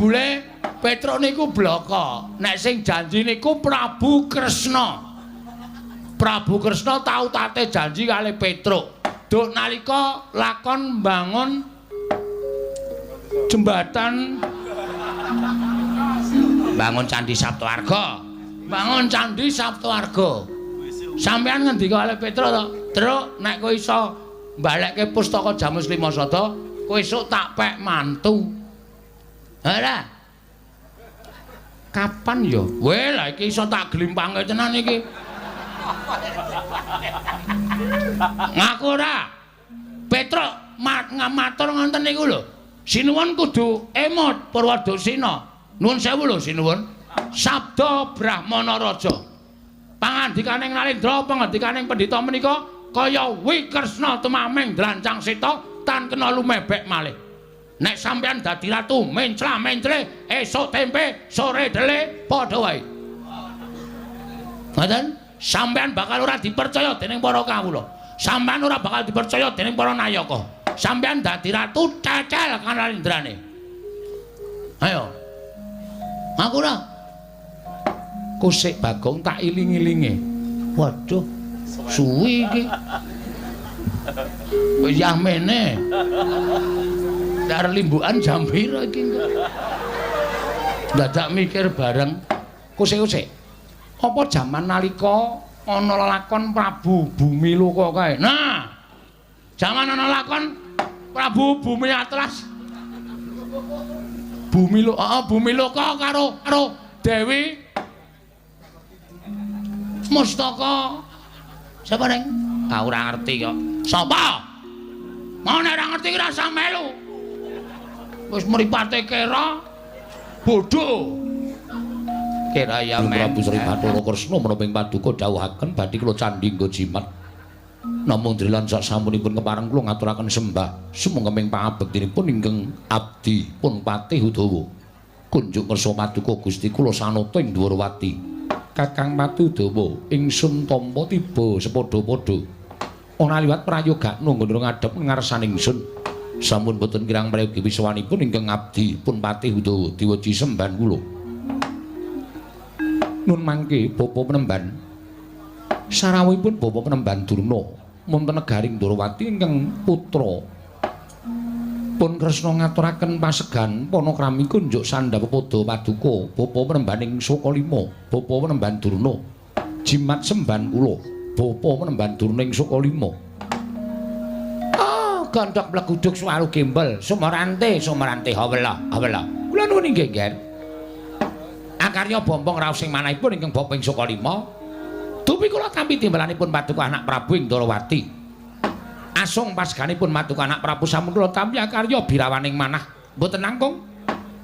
jebule Petruk niku blaka. Nek sing janji niku Prabu Kresna. Prabu Kresna tau tate janji kali Petruk. Duk nalika lakon mbangun jembatan bangun Candi Saptawarga. Bangun Candi Saptawarga. Sampeyan ngendika kali Petruk to, "Truk, nek kowe iso mbalekke pustaka Jamus Lima Sada, kowe esuk tak pek mantu." Ora. Kapan ya? Weh, lah iki iso tak glimpange tenan iki. Ngaku ora. Petruk matur ngoten niku lho. Sinuwun kudu emot Purwadasina. Nuwun sewu lho sinuwun. Sabda Brahmana Raja. Pangandikaning Narendra, pangandikaning pendhita menika kaya Wikresna tumaming drancang seta tan kena lumebek malih. Nek sampeyan dadi ratu menclah-mencle esuk tempe sore dele padha wae. Ngoten? Sampeyan bakal ora dipercaya dening para kawula. Sampeyan ora bakal dipercaya dening para nayaka. Sampeyan dadi ratu cecel kan Narendrane. Ayo. Aku ora. Kusik Bagong tak iling-ilinge. Waduh, suwi iki. Wis yamene. Dar limbukan jam pira iki kok. Dadak mikir bareng. Kusik-kusik. Apa jaman nalika ana lakon Prabu Bumi Loka kae. Nah. Jaman ana lakon Prabu Bumi Atlas. Bumi Loka karo Dewi Mustaka. Sapa ning? Ah ora ngerti kok. Sapa? Mau nek ora ngerti ki ora usah melu. Wis mripate kera bodho. Kera ya men. Prabu Sri Bathara Kresna menapa ing paduka dawuhaken badhe kula candhi nggo jimat. Namung drilan sak sampunipun kepareng kula ngaturaken sembah sumangga ing pangabektinipun ingkang abdi pun patih Udawa. Kunjuk ngersa paduka Gusti kula sanata ing Dwarawati. Kakang Patu Udawa ingsun tampa tiba sepadha-padha. Ana liwat prayoga nunggu ngadhep ngarsaning ingsun. Sampun boten kirang prayogi wiswanipun ingkang abdi pun patih Udawa diwaji sembahan kula. Nun mangke Bapa Penemban sarawuhipun Bapa Penemban Durna wonten negaring Dwarawati ingkang putra pun Kresna ngaturaken pasegan panakrami kunjuk sandhap pada paduka Bapa Penembaning Sukalima Bapa Penemban Durna jimat sembahan kula Bapa Penemban Durna ing Sukalima. Ah, gandhak pleguduk swaru gembel sumarante hawela. Kula nuwun inggih, Nger. Akarya bombong raos sing manahipun ingkang Bapa ing Sukalima. Dupi kula tampi timbalanipun paduka anak Prabu ing Dwarawati. Asung pasganipun paduka anak Prabu sampun kula tampi akarya birawaning manah. Mboten langkung.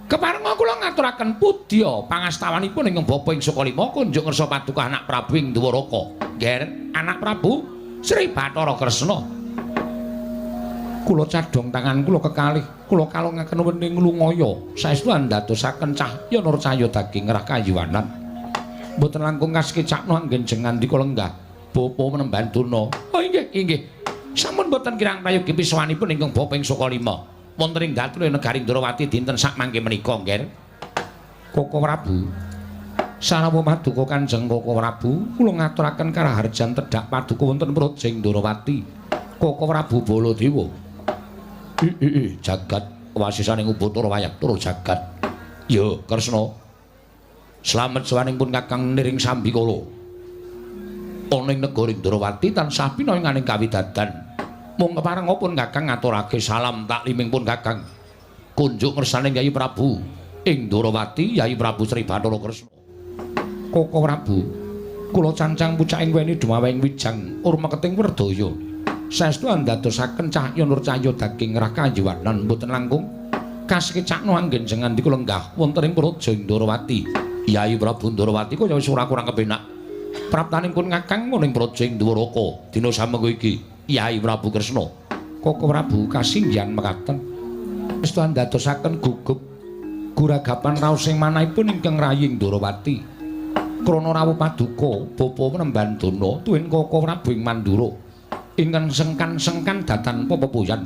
Keparenga kula ngaturaken pudya pangastawanipun ingkang Bapa ing Sukalima kunjuk ngersa paduka anak Prabu ing Dwaraka. Nger, anak Prabu Sri Bathara Kresna. Kula cadhong tangan kula kekalih, kula kalongaken wening lungaya saestu andadosaken cahya nur cahya daging rah kayuwanan. Mboten langkung kaskecakno anggen jengan dika lenggah Bapa Penemban Durna. Oh inggih. Sampun boten kirang prayogi piswanipun ingkang Bapa ing Sukalima. Wonten ing dalu negaring Dwarawati dinten sak mangke menika, Nger. Koko Prabu. Sarawuh paduka Kanjeng Koko Prabu, kula ngaturaken karaharjan tedhak paduka wonten Projing Dwarawati. Koko Prabu Baladewa. Jagat wasisaning Ubathara Wayapura jagat. Ya, Kresna. Slamet sawaningipun Kakang Niring Sambikala. Ana ing negaring Dwarawati tansah pinaringaning kawidadan. Mung keparengipun Kakang ngaturake salam taklimingpun Kakang. Kunjuk ngersaning Yayi Prabu ing Dwarawati, Yayi Prabu Sri Bathara Kresna. Koko Prabu, kula cancang pucaking weni dumawing wijang urmeketing Werdaya. Saestu andadosaken cahya nur cahya daging rah kayuwanan mboten langkung kasekecakno anggen jengan dika lenggah wonten ing Projing Dwarawati. Yayi Prabu Dwarawati kaya wis ora kurang kepenak. Praptanipun Kakang ing Projing Dwaraka dina samengko iki. Yayi Prabu Kresna. Koko Prabu kasinggihan mekaten. Saestu andadosaken gugup guragapan raos sing manahipun ingkang rayi ing Dwarawati. Krana rawuh paduka Bapa Penemban Durna tuwin Koko Prabu ing Mandura. Ingkang sengkan-sengkan datan pepepoyan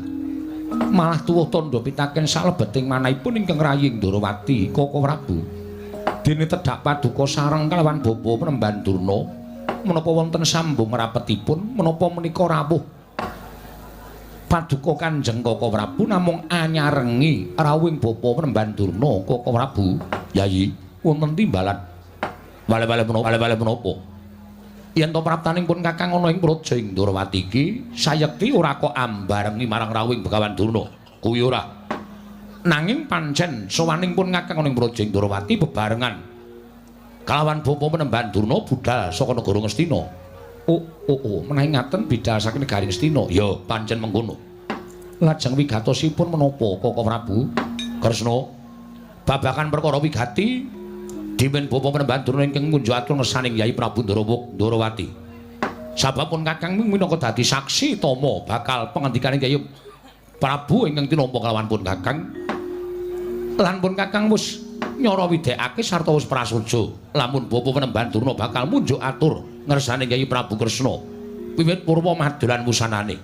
malah tuwuh tandha pitaken salebeting manahipun ingkang raying Ndrawati Koko Prabu. Dene tedhak paduka sareng kalawan bapa Penemban Durna menapa wonten sambung rapetipun menapa menika rawuh paduka Kanjeng Koko Prabu namung anyarengi rawuhing bapa Penemban Durna Koko Prabu. Yayi wonten timbalan wale-wale menapa yen to praptanipun Kakang ana ing praja ing Ndrawati iki sayekti ora kok ambarengi marang rawuhing Begawan Durna kuwi ora. Nanging pancen sowaningpun Kakang ana ing praja ing Ndrawati bebarengan kalawan bapa Penemban Durna budal saka negara Ngastina. Oh, menawi ngaten bidal saking negari Ngastina. Ya, pancen mengkono. Lajeng wigatosipun menapa Koko Prabu Kresna? Babakan perkara wigati dimen bapa Penemban Durna ingkang munjuk atur ngersaning Yai Prabu Ndrawati. Sababpun Kakang minangka dadi saksi tama bakal pangandikaning Yai Prabu ingkang tinampa kalawan pun Kakang. Lan pun Kakang wis nyara widekake sarta wis prasaja lamun bapa Penemban Durna bakal munjuk atur ngersane Yai Prabu Kresna wiwit purwa madolan wusanane.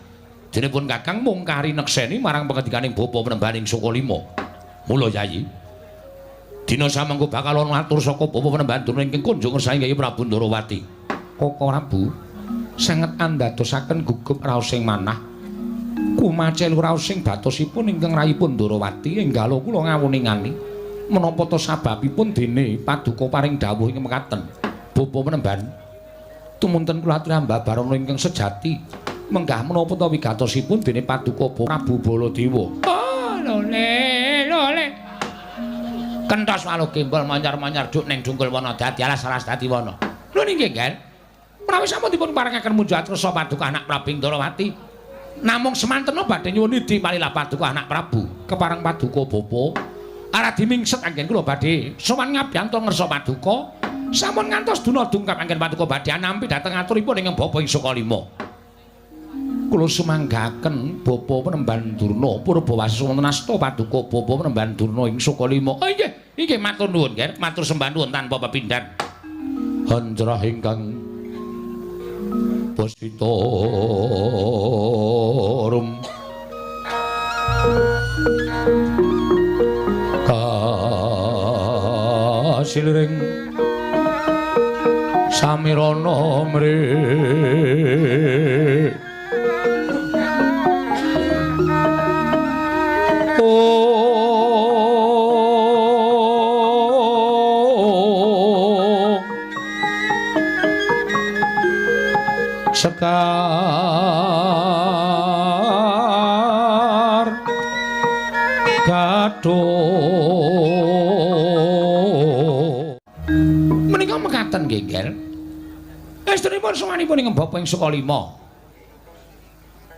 Dene pun Kakang mung kari nekseni marang pangandikaning bapa Penemban ing Sukalima. Mula Yayi dina samengko bakal ana atur saka bapa Penemban Durna ingkang kunjung ngersane Yai Prabu Ndrawati. Koko Prabu sanget andadosaken gugup raosing manah kumacil raosing batosipun ingkang rayipun Ndrawati enggal kula ngawuningani menapa to sababipun dene paduka paring dawuh ing mekaten bapa Penemban tumunten kula aturi ambabarana ingkang sejati menggah menapa to wigatosipun dene paduka Prabu Baladewa. Lole kentos waluh gembol manyar-manyar duk ning dungkul wana dadi alas-alas dadi wana. Lho nggih nggih. Menawi sampun dipun paringaken munjuk atur paduka anak Prabu Ndrawati namung semantena badhe nyuwun idi palilah paduka anak Prabu kepareng paduka bapa arah dimingset anggen kula badhe sowan ngabyanto ngersa paduka sampun ngantos duna dungkap anggen paduka badhe nampi dhateng aturipun ing bapa ing Sukalima. Kula sumanggaken bapa Penemban Durna Purbawasih wonten asta paduka bapa Penemban Durna ing Sukalima. Oh nggih matur nuwun nggih matur sembah nuwun tanpa pepindhan. Hanjrah ingkang Positorum kasilring samirana mri sekar gaduh menika mekaten nggih nggih estrinipun sawanipun ing bapa ing Sukalima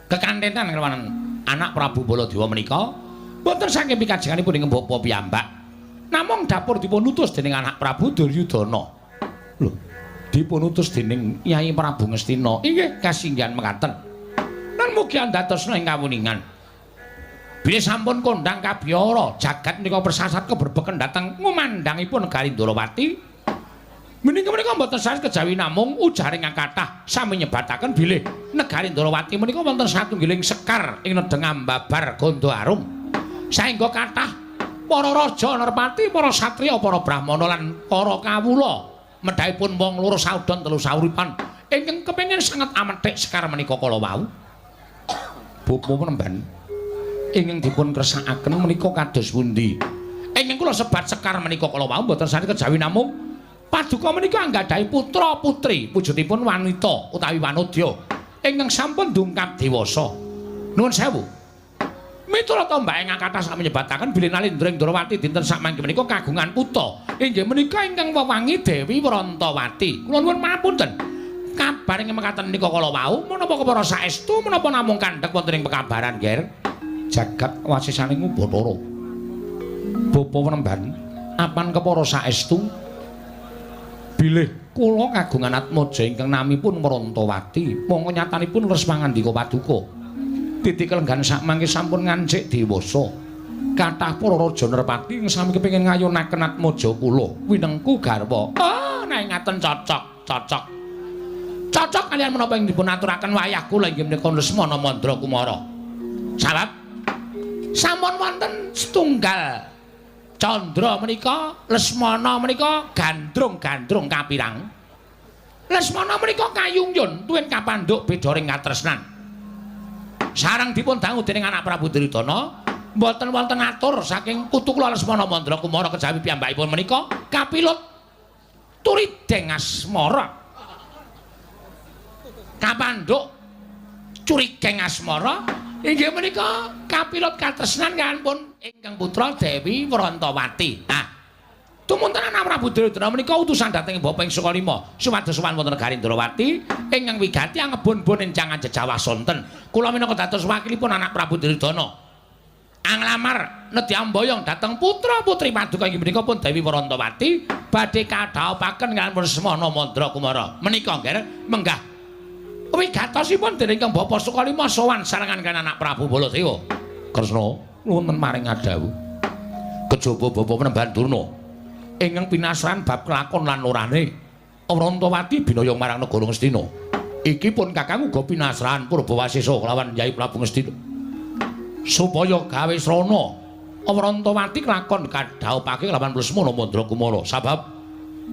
kekanthenan kelawan anak Prabu Baladewa menika boten saking pikajenganipun ing bapa piyambak namung dapur dipun utus dening anak Prabu Duryudana. Lho dipun utus dening Nyai Prabu Ngastina. Inggih kasinggihan mekaten. Lan mugi andhatosna ing kawuningan. Bilih sampun kondhang kabiyara jagat menika persasat keberbeken dhateng ngumandhangipun negari Ndrawati. Menika mboten sanes kejawi namung ujaring kathah sami nyebataken bilih negari Ndrawati menika wonten satunggiling sekar ing nedeng ambabar Ganda Arum. Saengga kathah para raja Narpati, para satriya, para brahmana lan para kawula medhaipun wong loro saudon telu sauripan ingkang kepengin sanget amethik sekar menika kala wau. Bapa Penemban ingkang dipun kersakaken menika kados pundi? Ingkang kula sebat sekar menika kala wau mboten sanes kejawi namung paduka menika anggadhahi putra putri wujudipun wanita utawi wanodya ingkang sampun dungkap dewasa. Nuwun sewu. Miturut mbake kathah sami nyebataken bilih Nalendra Ndrawati dinten sakmangke menika kagungan putra. Inggih menika ingkang wewangi Dewi Wrantawati. Kula nuwun pamunten. Kabar ing mekaten menika kala wau menapa kepara saestu menapa namung kandhek wonten ing pekabaran nggih. Jagat wasisaning Bathara. Bapa Penemban, apan kepara saestu bilih kula kagungan atmaja ingkang namipun Wrantawati. Monggo nyatanipun leres pangandika paduka. Titik lenggan sakmangke sampun ngancik dewasa. Kathah para raja Narpati sami kepengin ngayunaken atmaja kula winengku garwa. Oh, nek ngaten cocok. Cocok kalian menapa ing dipun aturaken wayah kula inggih menika Lesmana Mandra Kumara. Salat Sampun wonten setunggal Candra menika, Lesmana menika gandrung-gandrung kapirang. Lesmana menika kayungyun tuwin kapandhuk beda ring katresnan. Sareng dipun dangu dening anak Prabu Duryudana, mboten wonten atur saking putu kula Lesmana Mandra Kumara kejawi piyambakipun menika kapilut turideng asmara. Kapandhuk curigeng asmara inggih menika kapilut katresnan kanipun ingkang putra Dewi Wrantawati. Nah, tumunten anak Prabu Duryudana menika utusan dhateng Bapak ing Sukalima supados sowan wonten negari Ndrawati ingkang wigati angebon-bon encangan jejawah sonten. Kula minangka dados wakilipun anak Prabu Duryudana anglamar nedyambayang dhateng putra-putri paduka inggih menika pun Dewi Wrantawati badhe kadhaopaken kaliyan Lesmana Mandra Kumara. Menika nggih menggah wigatosipun dening Kang Bapak Sukalima sowan sarengan kan anak Prabu Baladewa. Kresna wonten maring adawu kejaba Bapak Penemban Durna ingkang pinasran bab kelakon lan lorane Wrantawati binaya marang negara Ngastina. Iki pun Kakang uga pinasran Purbawasesa kelawan Yai Prabu Ngastina. Supaya gawe srana Wrantawati kelakon kadhaupake kelawan Lesmana Mandra Kumara. Sabab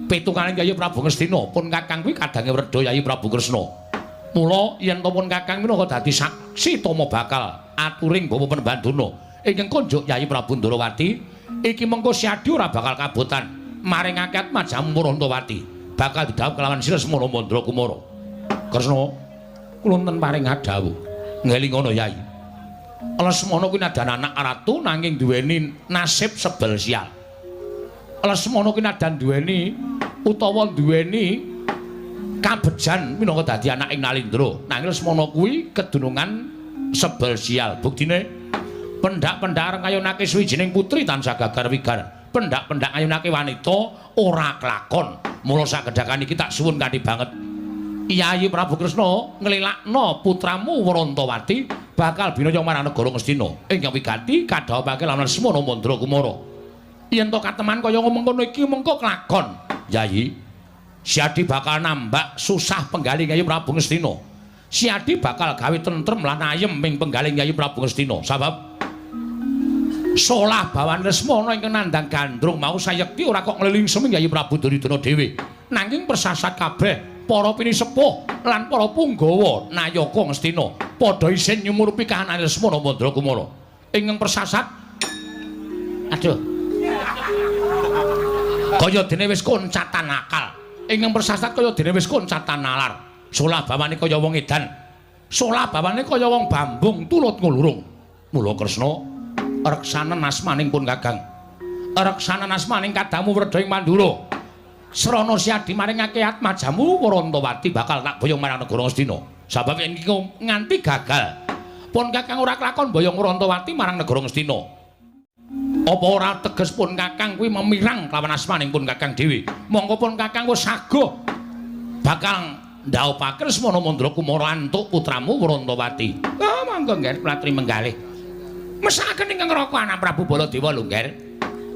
pitungane Yai Prabu Ngastina pun Kakang kuwi kadange Wreda Yai Prabu Kresna. Mula yen to pun Kakang minangka dadi saksi tama bakal aturing Bapak Penemban Durna ingkang konjuk Yai Prabu Ndrawati iki mengko siadi ora bakal kabotan maring akat majamu Wrantawati bakal didhawuh kelawan Lesmana Mandra Kumara. Kresna kula wonten paring adawu ngelingono Yai. Lesmana kuwi nadan anak ratu nanging duweni nasib sebel sial. Lesmana kuwi nadan duweni utawa duweni kabejan minangka dadi anak ing Nalindra nanging Lesmana kuwi kedunungan sebel sial. Buktine pendak-pendak ngayunake suwijining putri tansah gagar wigar, pendak-pendak ngayunake wanita ora kelakon. Mula sakedhakan iki tak suwun kanthi banget Yai Prabu Kresna nglelakna putramu Wrantawati bakal binaya marang negara Ngastina ingkang wigati kadhaupake lawan Lesmana Mandra Kumara. Yen to kateman kaya ngono iki mengko kelakon Yai, Siadi bakal nambak susah penggaling Yai Prabu Ngastina. Siadi bakal gawe tentrem lan ayem ing penggaling Yai Prabu Ngastina. Sabab solah bawan Lesmana ingkang nandhang gandrung mau sayekti ora kok nglingsem Yai Prabu Duryudana dhewe. Nanging persasat kabeh para pinisepuh lan para punggawa nayaka Ngastina padha isin nyumurupi kahanane Lesmana Mandra Kumara. Ingkang persasat aduh kaya dene wis koncatan akal. Ingkang persasat kaya dene wis koncatan nalar. Solah bawane kaya wong edan. Solah bawane kaya wong bambung tulut ngulurung. Mula Kresna reksanen asmaning pun Kakang. Reksanen asmaning kadamu Wreda ing Mandura. Srana siadi maringake atmajamu Wrantawati bakal tak boyong marang negara Ngastina. Sabab yen iki nganti gagal pun Kakang ora kelakon boyong Wrantawati marang negara Ngastina. Apa ora teges pun Kakang kuwi memirang kelawan asmaning pun Kakang dhewe. Monggo pun Kakang wis saguh bakal ndhawuhake Lesmana Mandra Kumara antuk putramu Wrantawati. Oh, monggo nggih pratri menggalih. Mesakaken ingkang raka anak Prabu Baladewa lho nggih.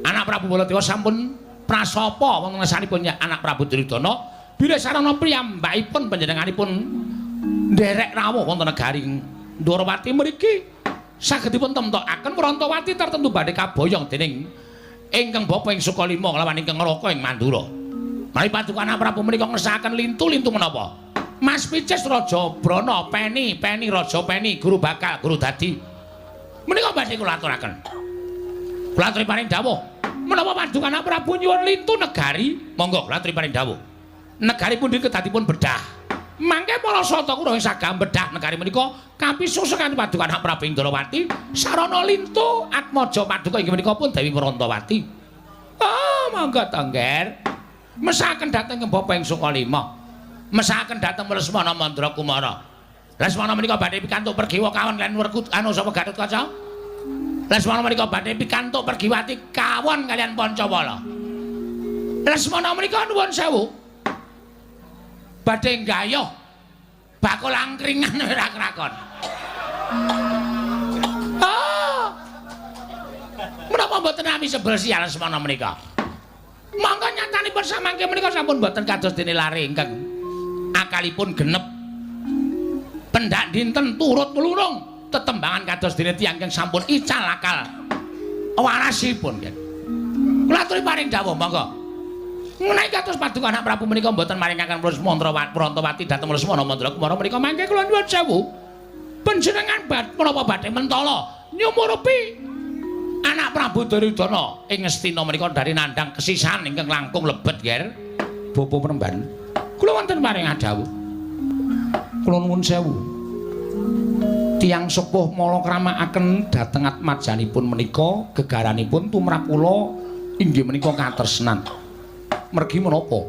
Anak Prabu Baladewa sampun prasapa wonten ngarsanipun anak Prabu Duryudana bilih sarana priyambakipun panjenenganipun nderek rawuh wonten negari Ndrawati mriki sagedipun temtokaken Wrantawati tertentu badhe kaboyong dening ingkang Bapak ing Sukalima kelawan ingkang Raka ing Mandura. Mari paduka anak Prabu menika ngersakaken lintu-lintu menapa? Mas Picis Raja Brana, Peni Raja Peni, Guru Bakal, Guru Dadi. Menika badhe kula aturaken. Kula aturi paring dawuh menapa paduka anak Prabu nyuwun lintu negari, monggo kula aturi paring dawuh. Negari pundi kedadipun bedah. Mangke para sata kula ing sagam bedah negari menika kapisusu kanthi paduka anak Prabu Indrawati sarana lintu atmaja paduka inggih menika pun Dewi Wrantawati. Oh, monggo to nggih. Mesakaken dhateng Bapak ing Sukalima. Mesakaken dhateng Lesmana Mandra Kumara. Lesmana menika badhe pikantuk pergiwa kawon lan werkut anu sapa Gatotkaca. Lesmana menika badhe pikantuk pergiwati kawon kalian Pancawala. Lesmana menika nuwun sewu. Badhe nggayuh bakul angkringan ora krakon. Oh. Menapa mboten nami sebel sial Lesmana menika? Mangga nyatanipun samangke menika sampun mboten kados dene lare ingkang akalipun genep. Pendak dinten turut nulurung tetembangan kados dene tiyang ingkang sampun ical akal warasipun nggih. Kula aturi paring dawuh monggo. Menawi kados paduka anak Prabu menika mboten maringaken Prantawati dhateng Lesmana Mandrakumara menika mangke kula nyuwun sewu. Panjenengan menapa badhe mentala nyumurupi anak Prabu Duryudana ing Ngastina menika dari nandhang kesisahan ingkang langkung lebet nggih. Bapa Penemban. Kula wonten paring dawuh. Kula nuwun sewu. Tiyang sepuh mala kramakaken dhateng atmajanipun menika gegaranipun tumrap kula inggih menika katresnan. Mergi menapa?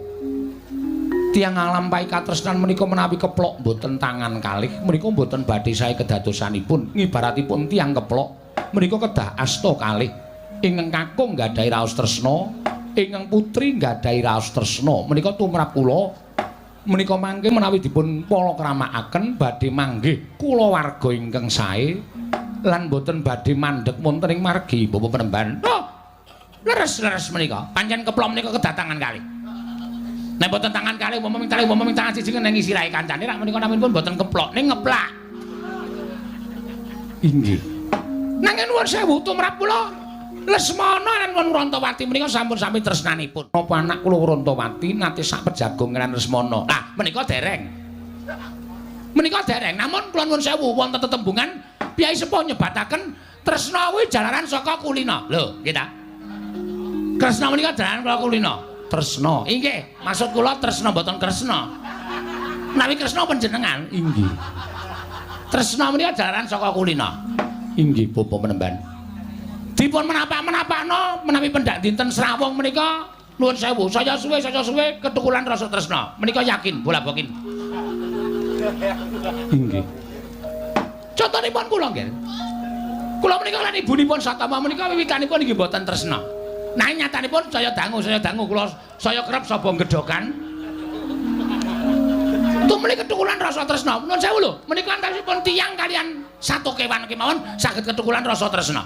Tiyang nglampahi katresnan menika menawi keplok mboten tangan kalih menika mboten badhe sae kedadosanipun. Ngibaratipun tiyang keplok menika kedah asta kalih. Ingkang kakung nggadahi raos tresna, ingkang putri nggadahi raos tresna. Menika tumrap kula menika mangke menawi dipun palakramaken badhe manggih kulawarga ingkang sae lan boten badhe mandheg wonten ing margi Bapak Penemban. Oh, leres-leres menika. Pancen keplok menika kedatangan kalih. Nek boten tangan kalih umpama tangan siji ngenengi sirahe kancane rak menika naminipun boten keplok ning ngeplak. Inggih. Nanging nuwun sewu tumrap kula Lesmana lan Wrantawati menika sampun sami tresnanipun. Napa anak kula Wrantawati nate sak pejagung lan Lesmana. Lah menika dereng. Menika dereng. Namun kula nuwun sewu wonten tetembungan piyai sepuh nyebataken tresna kuwi jalaran saka kulina. Lho, nggih ta? Kresna menika jalaran saka kulina. Tresna. Inggih, maksud kula tresna mboten kresna. Menawi kresna panjenengan, inggih. Tresna menika jalaran saka kulina. Inggih, Bapak Penemban. Dipun menapak-menapakno menawi pendak dinten Srawung menika nuwun sewu saya suwe ketukulan rasa tresna menika yakin bola bokin. Inggih. Contonipun kula nggih. Kula menika lan ibunipun Satama menika wiwitanipun inggih boten tresna. Nanging nyatanipun saya dangu kula saya kerep sapa gedhokan. Tumeli ketukulan rasa tresna. Nuwun sewu lho, menika antawisipun tiyang kalian satu kewan kemawon saged ketukulan rasa tresna.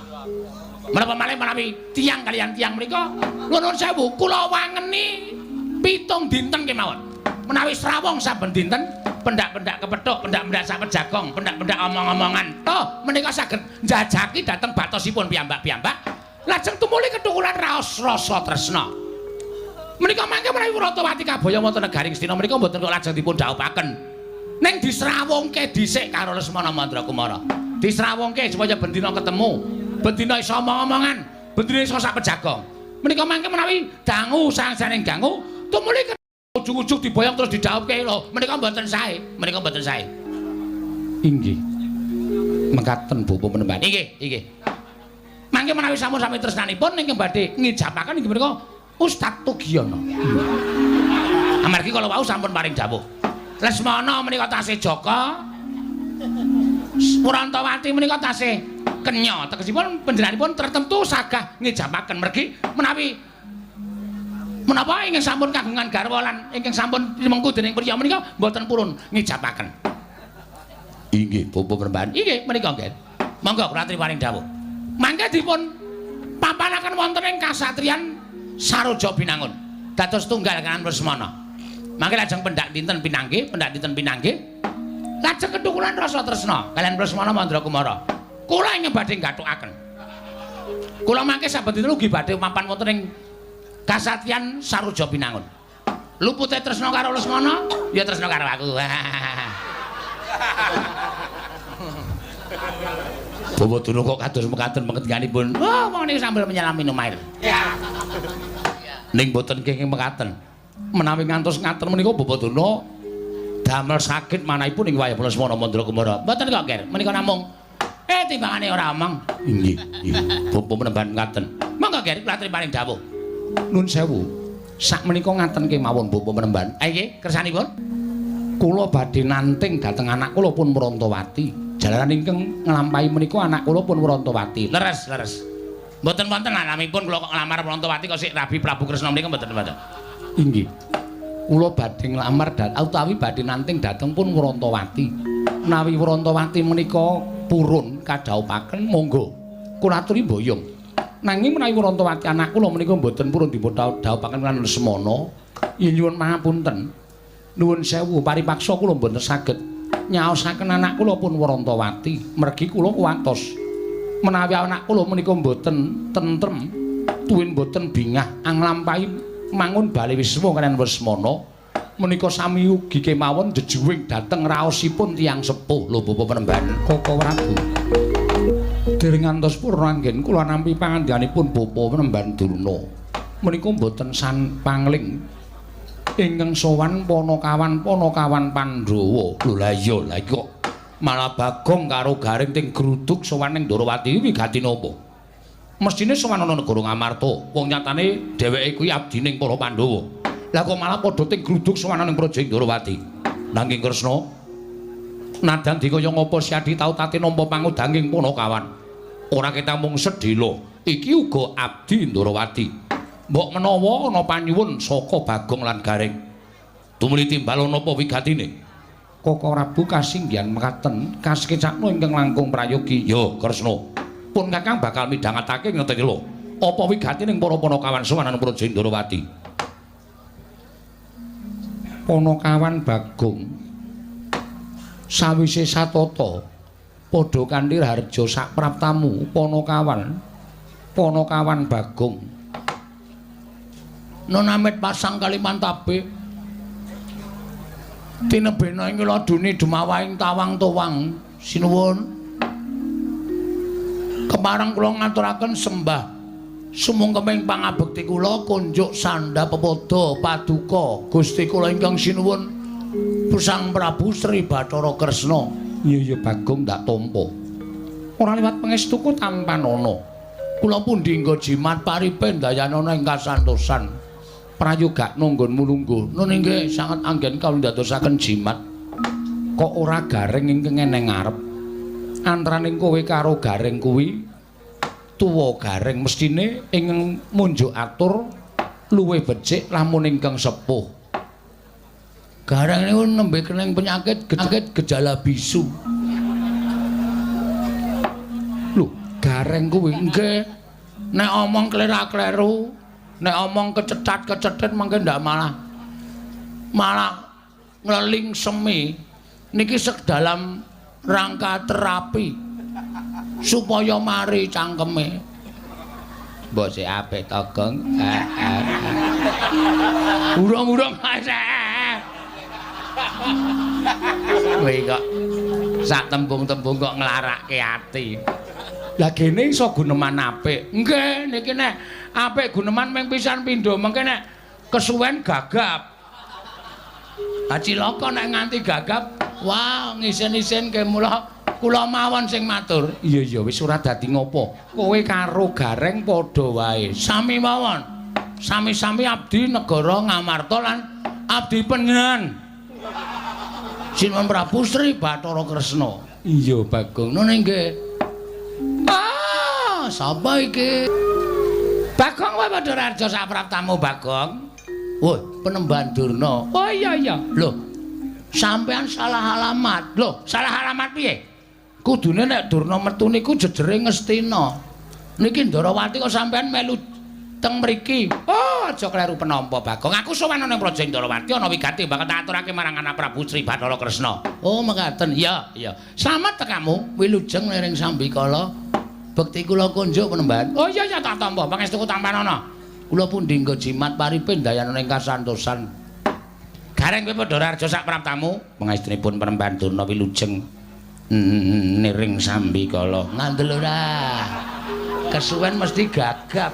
Menapa malih menawi tiyang kalian tiyang menika nuwun sewu kula wangeni 7 dinten kemawon. Menawi Srawung saben dinten pendak-pendak kepethuk, pendak-pendak sak pejagong, pendak-pendak omong-omongan. Toh menika saged njajaki dhateng batosipun piyambak-piyambak lajeng tumuli ketukulan raos rasa tresna. Menika mangke menawi Wrantawati kabaya wonten negaring Astina menika mboten kok lajeng dipun dhaupaken. Ning disrawungke dhisik karo Lesmana Mandrakumara. Disrawungke supaya bendina ketemu. Bendina iso omong-omongan, bendina iso sak pejagong. Menika mangke menawi dangu sang-saning dangu, tumuli ujug-ujug diboyong terus didhauke lho. Menika mboten sae, menika mboten sae. Inggih. Mekaten Bapak Penemban. Inggih. Mangke menawi sampun sami tresnanipun ingkang badhe ngijapaken inggih menika Ustaz Tugiono. Amargi kala wau sampun paring dawuh. Lesmana menika tasih Jaka. Wrantawati menika tasih kenya. Tegesipun panjenenganipun tertentu sagah ngijapaken mergi menawi menapa ingkang sampun kagungan garwa lan ingkang sampun mengku dening priya menika mboten purun ngijapaken. Inggih, Bapak Penemban. Inggih, menika nggih. Monggo kula aturi paring dawuh. Mangke dipun papanaken wonten ing kasatriyan Saroja Binangun. Dados tunggal kaliyan Lesmana. Mangke lajeng pendak dinten pinanggih, lajeng ketukulan rasa tresna kaliyan Lesmana Mandrakumara. Kula ingkang badhe nggathukaken. Kula mangke saben dinten ugi badhe mapan wonten ing kasatriyan Saroja Binangun. Lupute tresna karo Lesmana, ya tresna karo aku. Bapak Dono kok kados mekaten pengertianipun. Oh, wong niku sambil menyelami numail. Ning boten kenging mekaten. Menawi ngantos ngaten menika Bapak Dono damel sakit manahipun ing wayah Lesmana Mandrakumara. Mboten kok, Ger. Menika namung timbangane ora omong. Inggih. Bapak Penemban ngaten. Monggo, Ger, kula aturi paring dawuh. Nuwun sewu. Sak menika ngaten kemawon Bapak Penemban. Nggih, kersanipun. Kula badhe nanting dhateng anak kula pun Wrantawati. Jalaran ingkang nglampahi menika anak kula pun Wrantawati. Leres. Mboten wonten alamipun kula kok nglamar Wrantawati kok sik Rabi Prabu Kresna menika mboten wonten. Inggih. Kula badhe nglamar utawi badhe nanting dhateng pun Wrantawati. Menawi Wrantawati menika purun kadhaupaken monggo kula aturi mboyong. Nanging menawi Wrantawati anak kula menika mboten purun dipun dhaupaken lan Lesmana, yen nyuwun pangapunten. Nuwun sewu paripaksa kula mboten saged nyaosaken anak kula pun Warantawati mergi kula kuwatos menawi anak kula menika mboten tentrem tuwin mboten bingah anglampahi mangun bali wisma kaliyan Wresmana menika sami ugi kemawon jejuwing dhateng raosipun tiyang sepuh lho Bapak Penemban Koko Prabu dereng ngantos purna anggen kula nampi pangandikanipun Bapak Penemban Durna menika mboten san pangling ingkang sowan Panakawan Pandhawa lho la iya la kok malah Bagong karo Garing ting gruduk sowan ning Ndarawati wigati napa mestine sowan ana negara Ngamarta wong nyatane dheweke kuwi abdining para Pandhawa lah kok malah padha ting gruduk sowan ning Praja Ndarawati nanging Kresna nadan dikaya ngapa Siadi tau tate nampa pangudanging Panakawan ora ketak mung sedhela iki uga abdi Ndarawati mbok menawa ana panyuwun saka Bagong lan Garing tumuli timbal napa wigatine Koko Prabu kasinggihan mekaten kasekecakna ingkang langkung prayogi ya Kresna pun Kakang bakal midhangetake ngeten lho apa wigatining para Panakawan sowanan Praja Ndarawati Panakawan Bagong sawise satata padha kanthi harja sak praptamu Panakawan Bagong Nonamit pasang Kalimantabe tinebena ing ladune Demawahing Tawang Towang sinuwun kepareng kula ngaturaken sembah sumungkeming pangabekti kula kunjuk sandha pepodo paduka Gusti kula ingkang sinuwun Pusang Prabu Sri Bathara Kresna iya Bagong ndak tampa ora liwat pangestuku tampanana kula pundi nggo jimat paripen dayanana ing kasantosan prayoga nunggonmu lungguh nun inggih sanget anggen kawula ndadosaken jimat kok ora Garing ingkang eneng ngarep antaraning kowe karo Garing kuwi tuwa Garing mestine ingkang munjuk atur luwih becik lamun ingkang sepuh Garing niku nembe kening penyakit gejala bisu lho Garing kuwi nggih nek omong klera-kleru nek omong kecethat mangke ndak malah ngleling semi niki dalam rangka terapi supaya mari cangkeme mbok sik apik to Gong urung kowe kok sak tembung-tembung kok nglarake ati lah gene iso guneman apik nggih niki nek apik guneman ming pisan pindho mengke nek kesuwen gagap cilaka nek nganti gagap wah ngisen-isen ke mula kula mawon sing matur iya wis ora dadi ngopo kowe karo Garing padha wae sami mawon sami-sami abdi negara Ngamarta lan abdi panjenengan Sinuwun Prabu Sri Bathara Kresna iya Bagong ngono nggih sapa iki? Bagong wae padha raja sak praptamu Bagong. Woi, Penemban Durna. Oh iya. Lho. Sampean salah alamat. Lho, salah alamat piye? Kudune nek Durna metu niku jejere Ngastina. Niki Ndarawati kok sampean melu teng mriki. Oh, aja kleru penampa Bagong. Aku sowan nang Praja Ndarawati ana wigati bakal tak aturake marang anak Prabu Sri Bathara Kresna. Oh, mekaten. Iya. Slamet tekamu, wilujeng liring Sambikala. Bekti kula kunjuk Penemban. Oh iya tak tampa pangestuku tampanana. Kula pundi nggo jimat paripen dayanana ing kasantosan. Garing kowe padha raja sak praptamu, pangestunipun Penemban Durna wilujeng niring Sambikala. Ngandel ora. Kesuwen mesti gagap.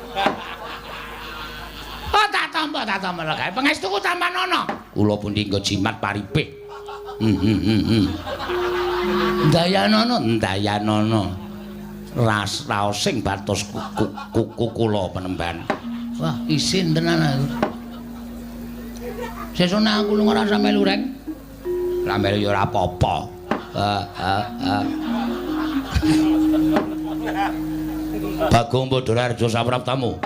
Oh tak tampa gawe pangestuku tampanana. Kula pundi nggo jimat paripe. Dayanana. Raosing batos kuku kula Penemban. Wah, isin tenan aku. Sesuk aku lunga rasa melu reng. Lah melu ya ora apa-apa. Bagong Padhararja sapraptamu.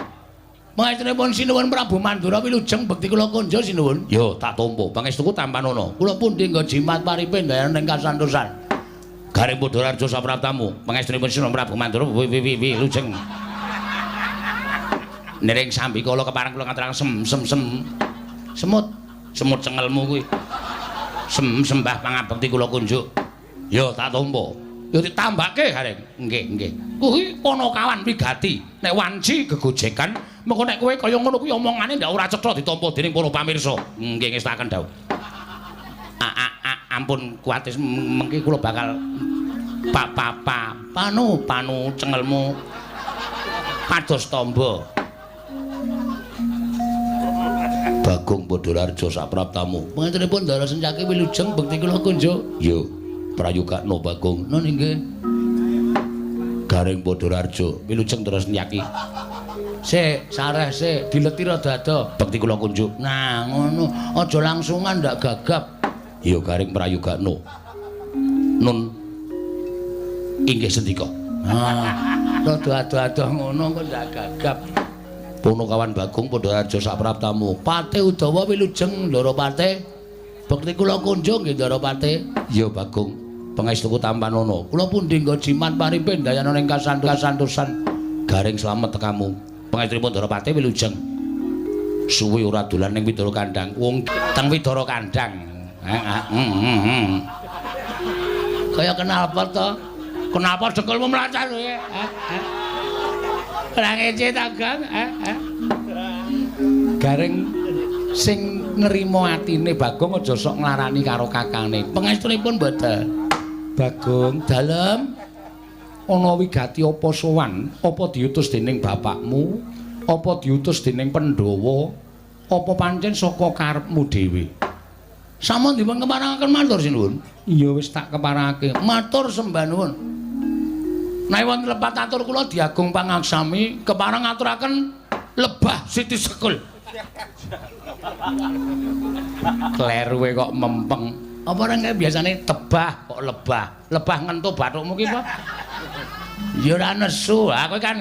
Maestrinipun Sinuwun Prabu Mandura wilujeng bekti kula konja Sinuwun. Ya, tak tampa. Pangestuku tampanana. Kula pundi nggo jimat paripen dayanana ing kasantosan. Garing Padhararja sapraptamu, pangestunipun Sinuwun Prabu Mandura wilujeng niring Sambikala kepareng kula ngaturaken semut cengelmu kuwi. Sembah pangabekti kula kunjuk. Ya tak tampa. Ya ditambake gareng. Nggih. Kuwi ana kawan wigati. Nek wanci gegojekan, mengko nek kowe kaya ngono kuwi omongane ndak ora cetha ditampa dening para pamirsa. Nggih ngestaken dawuh. Ampun kuatis mengki kula bakal panu cengelmu pados tamba. Bagong Padharjo sapraptamu. Pangaturipun Ndara Sencaki wilujeng bekti kula kunjuk. Yo, prayogakno Bagong. Nun inggih. Gareng Padharjo wilujeng Ndara Sencaki. Sik, sareh sik, dileti rada-rada bekti kula kunjuk. Nah, ngono. Aja langsungan ndak gagap. Ya gareng prayogakno. Nun inggih sendika. Rada ado-ado ngono kok ndak gagap. Punakawan Bagong Padharjo sapraptamu. Pate Udawa wilujeng Ndara Pate. Bekti kula kunjung nggih Ndara Pate. Ya Bagong, pangestuku tampanana. Kula pundi nggo jimat paripe dayana ing kasantosan. Gareng slamet tekamu. Pangestunipun Ndara Pate wilujeng. Suwi ora dolan ning Widara Kandhang. Wong teng Widara Kandhang. Kaya kenapa to? Kenapa dengkulmu mlacar kowe? Ora ngece ta, Gang? Gareng sing nrimo atine Bagong aja sok nglarani karo kakangne. Pangestunipun mboten. Bagong, dalem ana wigati apa sowan? Apa diutus dening bapakmu? Apa diutus dening Pandhawa? Apa pancen saka karepmu dhewe? Sampun dipun keparangaken matur sinuwun. Iya wis tak keparangake. Matur sembah nuwun. Nek wonten lepat atur kula Diagung Pangaksami kepareng ngaturaken lebah Siti Sekul. Kleruwe kok mempeng. Apa ora biasane tebah kok lebah. Lebah ngentu bathukmu ki apa? Ya ora nesu. Aku kan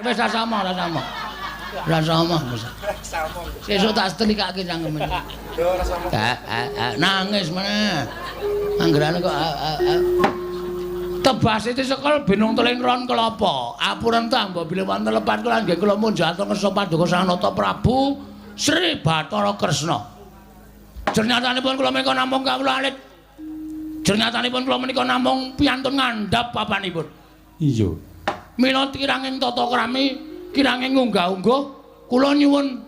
wis sama. Rasa omah Mas. Sesuk tak setelikake cangkeme. Yo rasa omah. Nangis meneh. Anggerane kok tebah Siti Sekul binung teling ron kelapa. Apuren ta mbok bilih wonten lepat kula nggih kula munjat ngersa Paduka Sang Nata Prabu Sri Bathara Kresna. Jernyatanipun kula menika namung kawula alit. Jernyatanipun kula menika namung piantun ngandhap papanipun. Iya. Mila kiranging tata krami kiranging unggah-ungguh kula nyuwun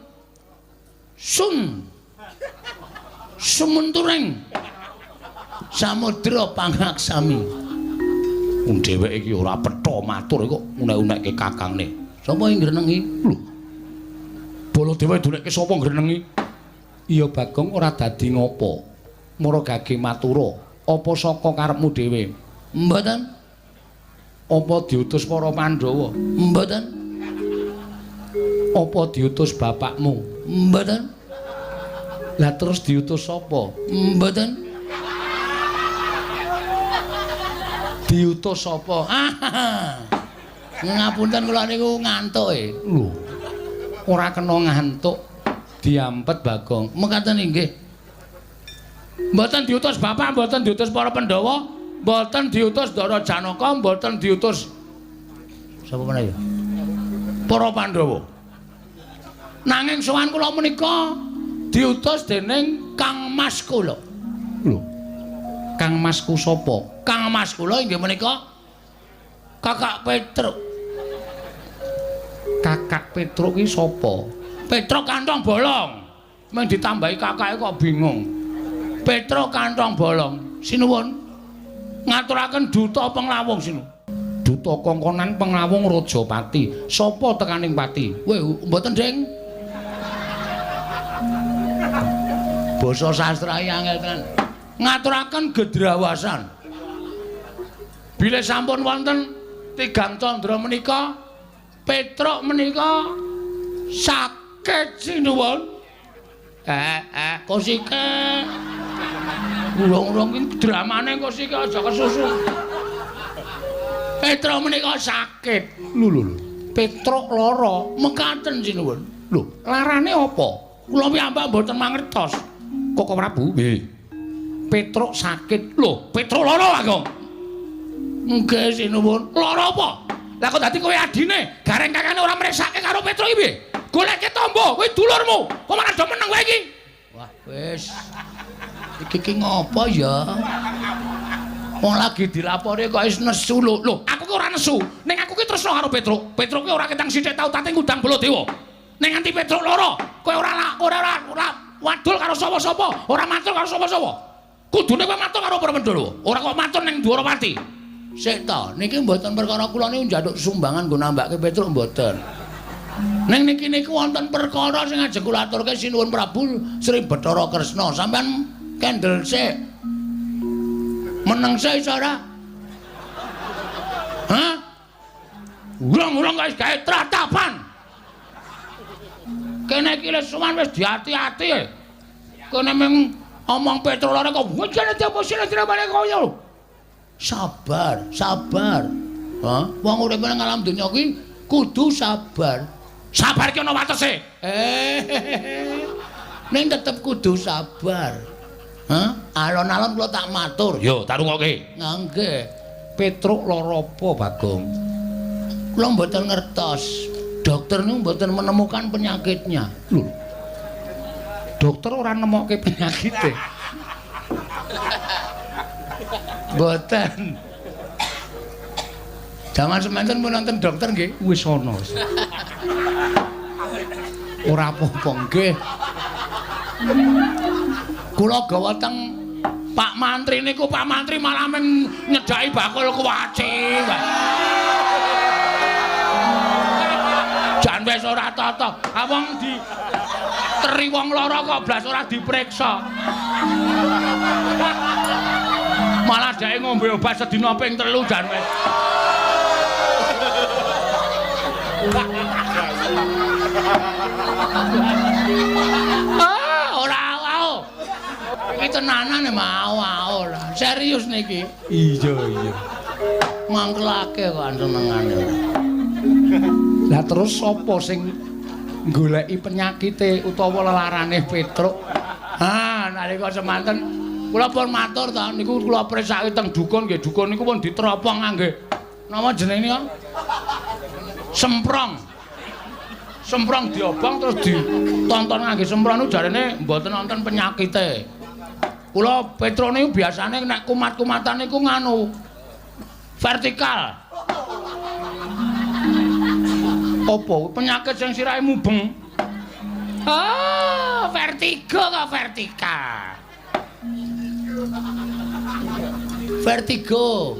sumunturing Samudra Pangaksami. Wong dheweke iki ora petha matur kok unek-unekke kakangne. Sapa sing ngrenengi? Lho. Baladewa dunekke sapa ngrenengi? Iya Bagong ora dadi ngopo. Mura gage matura, apa saka karepmu dhewe? Mboten. Apa diutus para Pandhawa? Mboten. Apa diutus bapakmu? Mboten. Lah terus diutus sapa? Mboten. Diutus sapa? Ngapunten kula niku ngantuk e. Lho. Ora kena ngantuk. Diampet Bagong. Mekaten inggih. Mboten diutus bapak, mboten diutus para Pandhawa, mboten diutus Ndara Janaka, mboten diutus sapa meneh ya? Para Pandhawa. Nanging sowan kula menika diutus dening Kang Mas kula. Lho. Kang Masku sapa? Kang Mas kula inggih menika Kakak Petruk. Kakak Petruk ki sapa? Petruk kantong bolong. Mung ditambahi kakake kok bingung. Petruk kantong bolong. Sinuwun ngaturaken duta penglawung sinuwun. Duta kongkonan penglawung Rajapati. Sapa tekaning pati? Weh, mboten, Ding. Basa sastra angel tenan. Ngaturaken gedrawasan. Bilih sampun wonten tigang candra menika, Petruk menika sakit sinuwun. Kosike. Urung-urung iki dramane kosike aja kesusu. Petruk menika sakit. Lho. Petruk lara, mekaten sinuwun. Lho, larane apa? Kula piyambak mboten mangertos. Koko Prabu? Nggih. Petruk sakit. Lho, Petruk lara, Bagong. Nggih sinuwun. Lara apa? Lah kok dadi kowe adine, gareng kakane ora mresake karo Petruk iki piye? Goleke tombo, kowe dulurmu. Kok malah do meneng kowe iki? Wah, wis. Iki ngopo ya? Wong lagi dilapori kok wis nesu lho. Lho, aku ki ora nesu. Ning aku ki tresno karo Petruk. Petruk ki ora ketang sithik tau tate ngundang Baladewa. Ning nganti Petruk loro, kowe ora wadul karo sapa-sapa, ora matur karo sapa-sapa. Kudune kowe matur karo Pandhawa. Ora kok matur ning Dwarawati. Sik to, niki mboten perkara kula niku njaluk sumbangan nggo nambahke Petruk mboten. Ning niki niku wonten perkara sing ajeng kula aturke sinuwun Prabu Sri Bathara Kresna. Sampeyan kendel sik. Meneng sik iso ora? Hah? Urang-urang guys gawe tratapan. Kene iki wis suwan wis diati-ati. Kene mung omong Petruk lare kok wajane diemosine diremane kaya. Sabar, sabar. Hah? Wong urip nang alam donya kuwi kudu sabar. Sabar ki ana watese. Ning tetep kudu sabar. Hah? Alon-alon kula tak matur. Yo, tak rungokke. Nggih. Petruk lara apa, Bagong? Kula mboten ngertos. Dokter niku mboten menemukan penyakitnya. Lho. Dokter ora nemokke penyakite. Mboten. Jaman semanten pun nonton dokter nggih wis ana. Ora apa-apa nggih. Kula gawa teng Pak Mantri niku, Pak Mantri malah men nyedaki bakul kuwaci. Jan wis ora tata. Awong di teri wong lara kok blas ora dipriksa. Malah dheke ngombe obat sedina ping 3 jan wis. Ora wae. Iki tenanan mau lah. Serius niki. Iya. Mangkelake kok senengane. Lah terus sapa sing goleki penyakite utawa lelarane Petruk? Ha, nalika semanten kula pun matur ta niku kula presake teng dukun nggih, dukun niku pun diteropong nggih. Napa jenenge niku? Semprong. Semprong diobong terus ditonton ngangge semprong niku jarene mboten wonten penyakite. Kula Petruk niku biasane nek kumat-kumatan niku nganu vertikal. Apa penyakit sing sirahe mubeng? Oh, vertigo kok vertikal. Vertigo.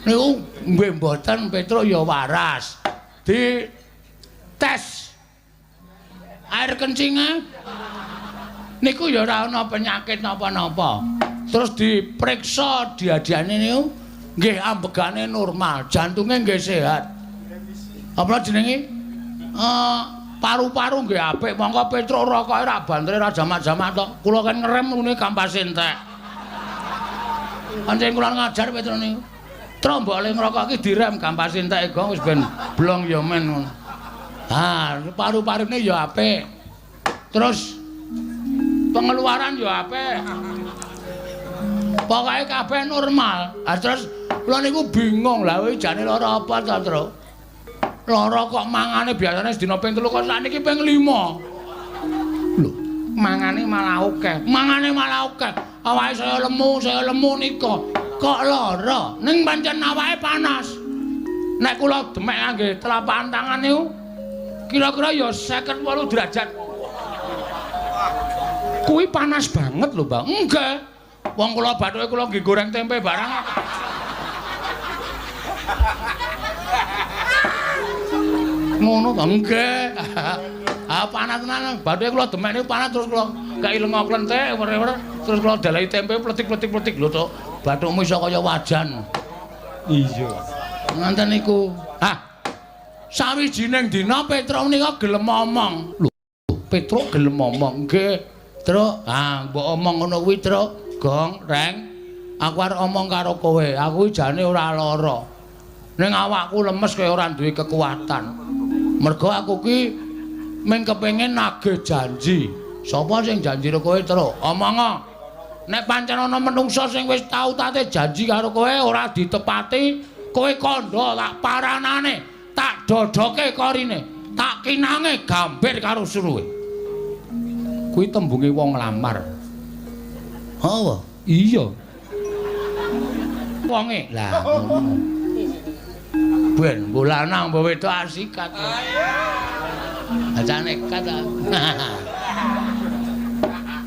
Niku nggih mboten Petruk ya waras. Di tes air kencingnya niku ya ora ana penyakit napa-napa. Terus diperiksa diadiane niku nggih ambegane normal, jantunge nggih sehat. Apa jenenge? Paru-paru nggih apik, monggo Petruk rokoke ra bantre ra jamak-jamak tok. Kula kan ngerem ngene kampas entek. Pancen kula ngajar Petruk niku. Trombole ngrokok iki direm kampas entek gong wis ben blong ya men ngono. Ha, paru-parune ya apik. Terus pengeluaran ya apik. Pokoke kabeh normal. Ah terus kula niku bingung lha kuwi jane lara apa ta, Tru? Lara kok mangane biasane sedina ping 3 kok sakniki ping 5. Lho, mangane malah akeh. Mangane malah akeh. Awake saya lemu nika. Kok lara? Ning pancen awake panas. Nek kula demek ngangge telapak tangan niku kira-kira ya 58 derajat. Kuwi panas banget lho, Bang. Enggak. Wong kula bathuke kula nggih goreng tempe barang. Ngono to nggih. Panas tenan. Bathuke kula demek niku panas terus kula gawe lenga klenthek wer-wer terus kula dalahi tempe pletik-pletik lho to. Bathukmu iso kaya wajan. Iya. Nganten niku. Sawijining dina Petruk nika gelem omong. Lho, Petruk gelem omong. Nggih, Truk. Mbok omong ngono kuwi, Truk. Gong, Reng. Aku arep omong karo kowe. Aku jane ora lara. Ning awakku lemes kaya ora duwe kekuatan. Mergo aku ki mung kepengin nagih janji. Sapa sing janji karo kowe, Truk? Omongo. Nek pancen ana menungsa sing wis tau tate janji karo kowe ora ditepati, kowe kandha tak paranane, tak dodoke korine, tak kinange gambir karo suruhe. Kuwi tembunge wong lamar. Apa? Iya. Wonge lah ngono. Ben bulanang mbok wedok asikat. Aja nekat.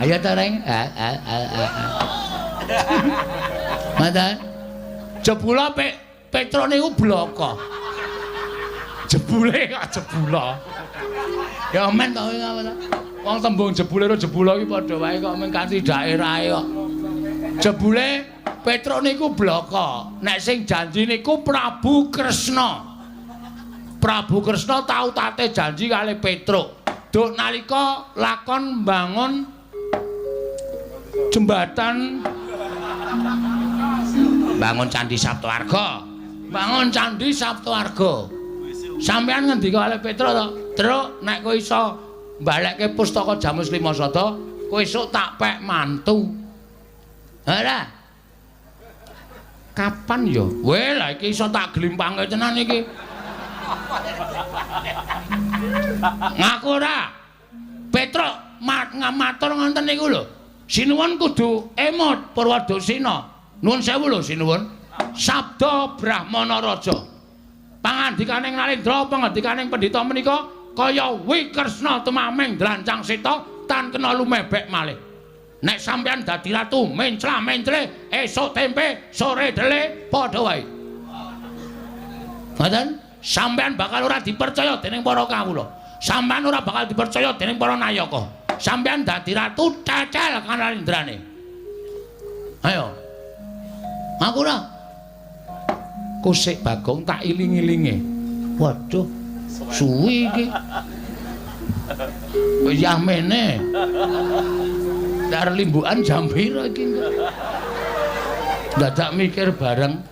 Ayo ta Reng. Mata. Jebula Petro niku bloko. Jebule kok jebula. Ya men to ngapa ta? Wong tembung jebule karo jebula iki padha wae kok men kanthi daerahe kok. Jebule Petro niku bloko. Nek sing janji niku Prabu Kresna. Prabu Kresna tau tate janji kali Petro. Duk nalika lakon bangun jembatan bangun Candi Saptawarga. Bangun Candi Saptawarga. Sampeyan ngendika kali Petro to, "Truk, nek kowe iso mbalekke pustaka Jamus Lima Sada, kowe esuk tak pek mantu." Ora. Kapan ya? Weh, lah iki iso tak glimpange tenan iki. Ngaku ora. Petro matur ngoten niku lho. Sinuwun kudu emot Purwadasena. Nuwun sewu lho sinuwun. Sabda Brahmana Raja. Pangandikaning Nalendra, pangandikaning pendhita menika kaya Wikresna tumameng drancang seta tan kena lumebek malih. Nek sampeyan dadi ratu mencla-mencle esuk tempe sore dele padha wae. Ngoten? Sampeyan bakal ora dipercaya dening para kawula. Sampeyan ora bakal dipercaya dening para nayaka. Sampeyan dadi ratu cecel kanalendrane. Ayo. Aku ora. Kusik Bagong tak iling-ilinge. Waduh, suwi iki. Ya mene. Dar limbukan jam pira iki. Dadak mikir bareng.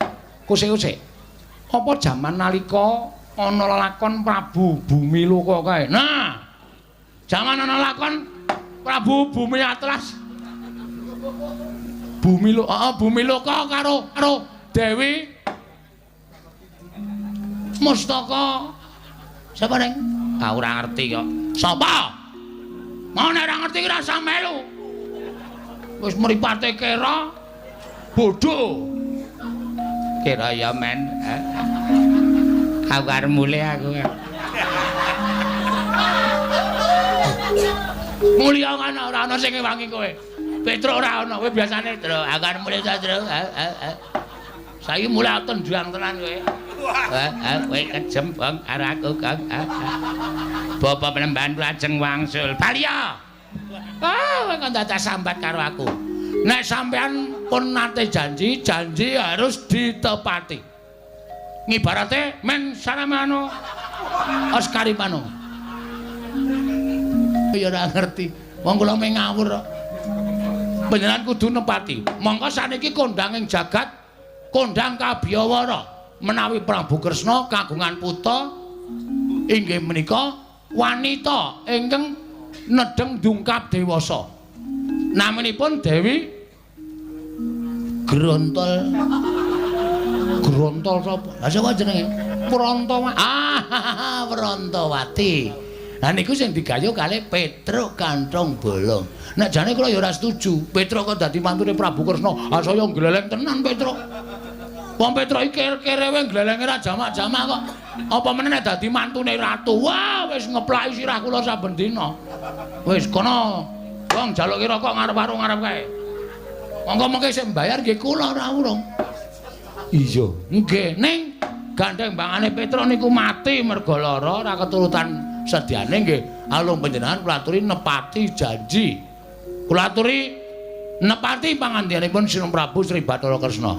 Kusik-kusik. Apa jaman nalika ana lakon Prabu Bumi Loka kae. Nah, jaman ana lakon Prabu Bumi Atlas. Bumi Loka karo Dewi Mustaka. Sapa Neng? Ah ora ngerti kok. Sapa? Mau nek ora ngerti ki ora usah melu. Wis mripate kera bodho. Kira ya men. Aku arep mulih aku. Mulih kan ora ana sing ngewangi kowe. Petro ora ana, kowe biasane Tru. Aku arep mulih ta Tru. Saiki mulih tenjuang tenan kowe. Kowe kejem bang karo aku Kang. Bapa penembahan lajeng wangsul. Baliya. Kowe kok dadak sambat karo aku. Nek sampean pun nate janji harus ditepati. Ngibarate men saramano Oscaripano. Ya ora ngerti. Wong kula meh ngawur kok. Panjenengan kudu nepati. Mongko saniki kondhanging jagat kondhang Kabiyawara. Menawi Prabu Kresna kagungan putra inggih menika wanita ingkang nedheng dungkap dewasa. Namanipun Dewi Grontol. Grontol sapa? Lah sapa jenenge? Prantawati. Ah, Prantawati. Lah niku sing digayo kalih Petruk Kanthong Bolong. Nek jane kula ya ora setuju. Petruk kok dadi mantune Prabu Kresna. Ah saya gleleng tenan Petruk. Wong Petruk iki kerewe glelenge ra jamak-jamak kok. Apa meneh nek dadi mantune ratu. Wah, wis ngeplaki sirah kula saben dina. Wis kono. Wong jaluke rokok ngarep warung ngarep kae. Monggo mengke sing mbayar nggih kula ora urung. Iya, nggih. Ning gandeng bangane Petruk niku mati merga lara, ora keturutan sediane nggih. Alung panjenengan kula aturi nepati janji. Kula aturi nepati pangandikanipun Sinung Prabu Sri Bathara Kresna.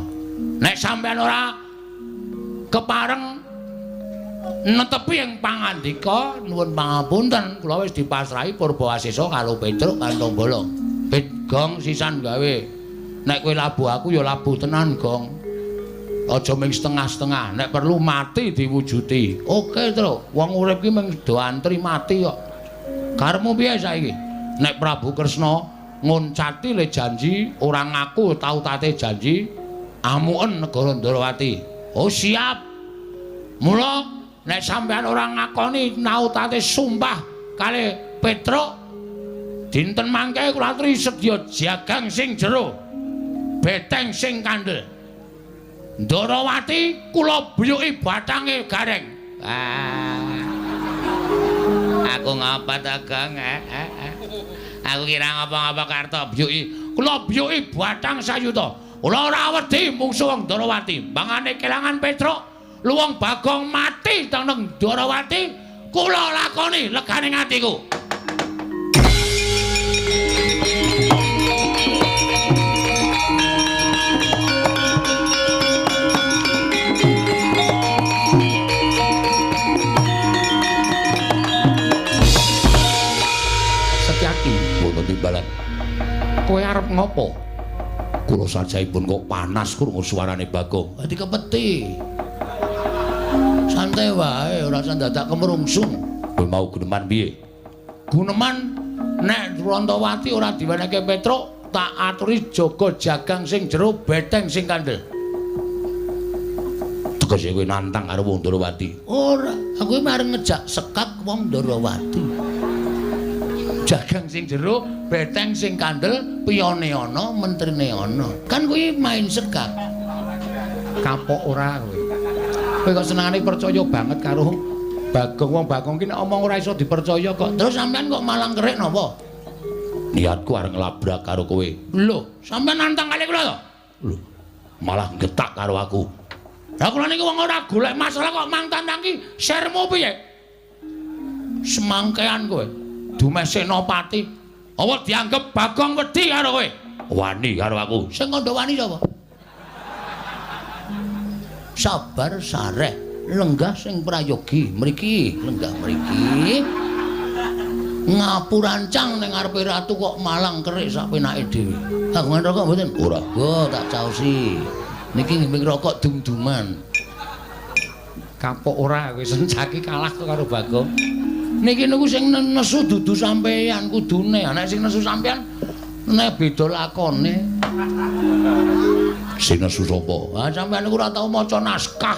Nek sampeyan ora kepareng netepi ing pangandika nuwun pangapunten kula wis dipasrahi Purbawasesa karo Petruk Kanthong Bolong. Gong sisan gawe. Nek kowe labuh aku ya labuh tenan, Gong. Aja ming setengah-setengah. Nek perlu mati diwujuti. Oke, Truk. Wong urip ki mung do antri mati kok. Karepmu piye saiki? Nek Prabu Kresna ngoncati le janji, ora ngaku tau tate janji, amuken negara Ndrawati. Oh, siap. Mula nek sampean ora ngakoni tau tate sumpah kali Petruk, Dinten mangke kula aturi sedya jagang sing jero, beteng sing kandel. Ndarawati kula buyuki bathange gareng. Aku ngapa ta, Gong? Aku kira ngapa-ngapa karta buyuki. Kula buyuki bathang sayuta. Kula ora wedi mungsuh wong Ndarawati. Mangane kelangan Petruk, luwung Bagong mati teneng Ndarawati, kula lakoni leganing atiku. Timbalan. Kowe arep ngopo? Kula sajaipun kok panas krungu suarane Bagong. Dadi kepeti. Santai wae, ora usah dadak kemrungsung. Kowe mau guneman piye? Guneman nek Rantawati ora diwenehke Petruk, tak aturi jaga jagang sing jero, beteng sing kandel. Tegese kowe nantang karo wong Ndarawati. Ora, aku mareng ngejak sekak wong Ndarawati. Jagang sing jero, beteng sing kandel, piyone ana, mentrine ana. Kan kuwi main sekak. Kapok ora kowe. Kowe kok senengane percaya banget karo Bagong. Wong Bagong ki nek omong ora iso dipercaya kok. Terus sampean kok malang kerik napa? Niatku arep nglabrak karo kowe. Lho, sampean nantang kali kula to? Lho, malah getak karo aku. Lah kula niki wong ora golek masalah kok mang tantang ki sermu piye? Semangkean kowe. Dumeh Senopati. Apa dianggep Bagong wedi karo kowe? Wani karo aku. Sing kandha wani sapa? Sabar sareh, lenggah sing prayogi. Mriki, lenggah mriki. Ngapurancang ning ngarepe ratu kok malang kerik sak penake dhewe. Kagungan rokok mboten? Ora. Oh, tak caosi. Niki ngimbing rokok dum-duman. Kapok ora kowe sencaki kalah karo Bagong. Niki niku sing nesu dudu sampeyan kudune. Nek sing nesu sampeyan nek beda lakone. Sing nesu sapa? Ah sampeyan niku ora tau maca naskah.